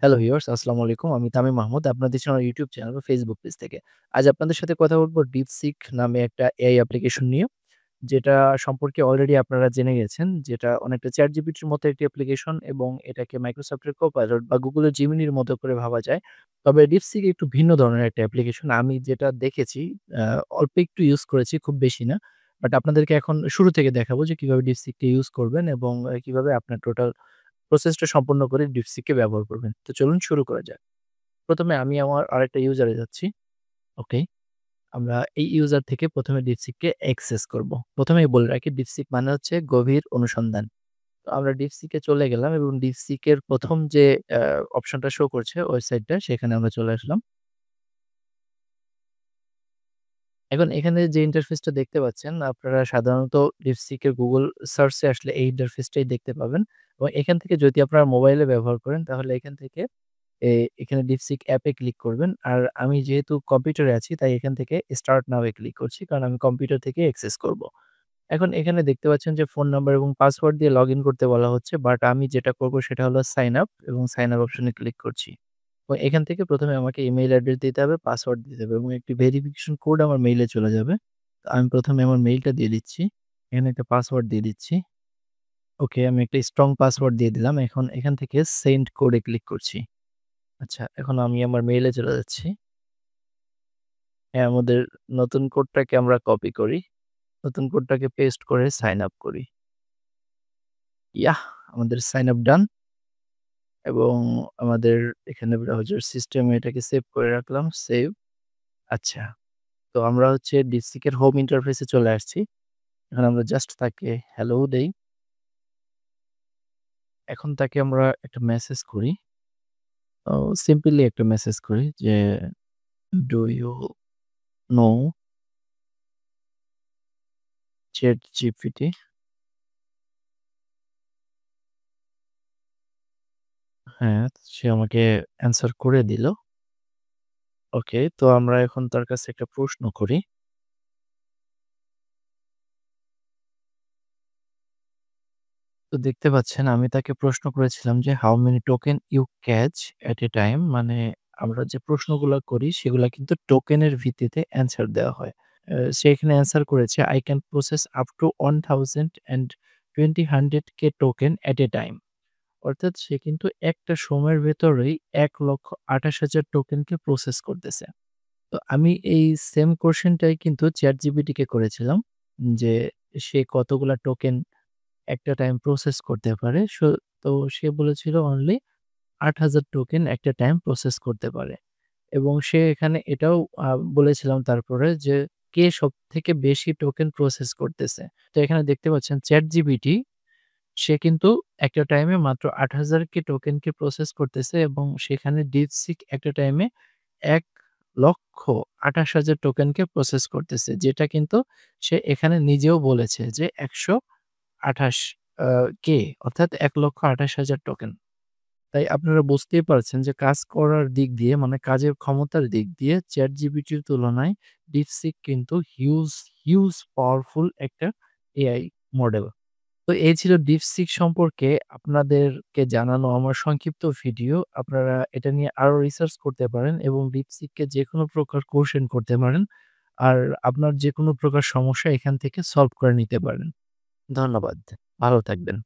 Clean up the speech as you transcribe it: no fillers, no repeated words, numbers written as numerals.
Hello viewers, আসসালামু আলাইকুম। আমি তামিম মাহমুদ। আপনাদের দেখছেন আমার ইউটিউব চ্যানেল বা ফেসবুক পেজ থেকে। আজ আপনাদের সাথে কথা বলব DeepSeek নামে একটা এআই অ্যাপ্লিকেশন নিয়ে। যেটা সম্পর্কে অলরেডি আপনারা জেনে গেছেন। যেটা অনেকটা ChatGPT র মতো একটি অ্যাপ্লিকেশন এবং এটাকে Microsoft এর Copilot বা Google এর Gemini এর মতো করে ভাবা যায়। তবে DeepSeek একটু ভিন্ন ধরনের একটা অ্যাপ্লিকেশন। আমি যেটা দেখেছি আ অল্প একটু ইউজ করেছি, খুব বেশি না। বাট আপনাদেরকে এখন শুরু থেকে দেখাবো যে কিভাবে DeepSeek কে ইউজ করবেন এবং কিভাবে আপনার টোটাল প্রসেসটা সম্পন্ন করে DeepSeek কে ব্যবহার করবেন। তো চলুন শুরু করা যাক। ১ম এ আমি আমার আরেকটা ইউজারে যাচ্ছি। ওকে। আমরা এই ইউজার থেকে ১ম এ DeepSeek কে অ্যাক্সেস করব। ১ম এই বলে রাখি DeepSeek মানে হচ্ছে গভীর অনুসন্ধান। তো আমরা DeepSeek এ চলে গেলাম এবং DeepSeek এর ১ম যে অপশনটা শো করছে ওয়েবসাইটটা সেখানে আমরা চলে আসলাম। এখন এখানে যে ইন্টারফেসটা দেখতে পাচ্ছেন, আপনারা সাধারণত DeepSeek এর Google সার্চ এ আসলে এই ইন্টারফেসটাই দেখতে পাবেন। এবং এখান থেকে যদি আপনারা মোবাইলে ব্যবহার করেন তাহলে এখান থেকে এ এখানে DeepSeek অ্যাপে ক্লিক করবেন। আর আমি যেহেতু কম্পিউটারে আছি তাই এখান থেকে স্টার্ট নাও এ ক্লিক করছি। কারণ আমি কম্পিউটার থেকে অ্যাক্সেস করব। এখন এখানে দেখতে পাচ্ছেন যে ফোন নাম্বার এবং পাসওয়ার্ড দিয়ে লগইন করতে বলা হচ্ছে। বাট আমি যেটা করব সেটা হলো সাইন আপ এবং সাইন আপ অপশনে ক্লিক করছি। তো এখান থেকে ১ম এ আমাকে ইমেইল অ্যাড্রেস দিতে হবে, পাসওয়ার্ড দিতে হবে এবং একটি ভেরিফিকেশন কোড আমার মেইলে চলে যাবে। তো আমি ১ম এ আমার মেইলটা দিয়ে দিচ্ছি। এখানে একটা পাসওয়ার্ড দিয়ে দিচ্ছি। ওকে, আমি একটা স্ট্রং পাসওয়ার্ড দিয়ে দিলাম। এখন এখান থেকে সেন্ড কোড এ ক্লিক করছি। আচ্ছা, এখন আমি আমার মেইলে চলে যাচ্ছি। হ্যাঁ, আমাদের নতুন কোডটাকে আমরা কপি করি। নতুন কোডটাকে পেস্ট করে সাইন আপ করি। ইয়াহ! আমাদের সাইন আপ ডান এবং আমাদের এখানে ব্রাউজার সিস্টেমে এটাকে সেভ করে রাখলাম। সেভ। আচ্ছা। তো আমরা হচ্ছে DeepSeek এর হোম ইন্টারফেসে চলে আসছি। এখন আমরা জাস্ট তাকে হ্যালো দেই। এখন তাকে আমরা একটা মেসেজ করি। সিম্পলি একটা মেসেজ করি যে, "ডু ইউ নো ChatGPT?" হ্যাঁ, সে আমাকে অ্যান্সার করে দিল। ওকে, তো আমরা এখন তার কাছে একটা প্রশ্ন করি। তো দেখতে পাচ্ছেন আমি তাকে প্রশ্ন করেছিলাম যে, "how many token you catch at a time?" মানে আমরা যে প্রশ্নগুলা করি সেগুলা কিন্তু টোকেনের ভিত্তিতে অ্যান্সার দেওয়া হয়। সে এখানে অ্যান্সার করেছে, "I can process up to 1000 and 20 token at a time." অর্থাৎ সে কিন্তু একটা সময়ের ভেতরেই ১,২৮,০০০ টোকেনকে প্রসেস করতেছে। তো আমি এই সেম কোয়েশ্চেনটাই কিন্তু ChatGPT কে করেছিলাম যে, সে কতগুলা টোকেন একটা টাইম প্রসেস করতে পারে। তো সে বলেছিল অনলি ৮,০০০ টোকেন একটা টাইম প্রসেস করতে পারে। এবং সে এখানে এটাও বলেছিলাম তারপরে যে কে সবথেকে বেশি টোকেন প্রসেস করতেছে। তো এখানে দেখতে পাচ্ছেন ChatGPT সে কিন্তু একটা টাইমে মাত্র ৮,০০০ টোকেনকে প্রসেস করতেছে এবং সেখানে DeepSeek একটা টাইমে ১,২৮,০০০ টোকেনকে প্রসেস করতেছে। যেটা কিন্তু সে এখানে নিজেও বলেছে যে ১২৮ আ কে অর্থাৎ ১,২৮,০০০ টোকেন। তাই আপনারা বুঝতেই পারছেন যে কাজ করার দিক দিয়ে মানে কাজের ক্ষমতার দিক দিয়ে ChatGPT র তুলনায় DeepSeek কিন্তু হিউজ পাওয়ারফুল একটা এআই মডেল। তো এই ছিল DeepSeek সম্পর্কে আপনাদেরকে জানানো আমার সংক্ষিপ্ত ভিডিও। আপনারা এটা নিয়ে আরো রিসার্চ করতে পারেন এবং DeepSeek কে যেকোনো প্রকার কোয়েশ্চেন করতে পারেন। আর আপনার যেকোনো প্রকার সমস্যা এখান থেকে সলভ করে নিতে পারেন। ধন্যবাদ। ভালো থাকবেন।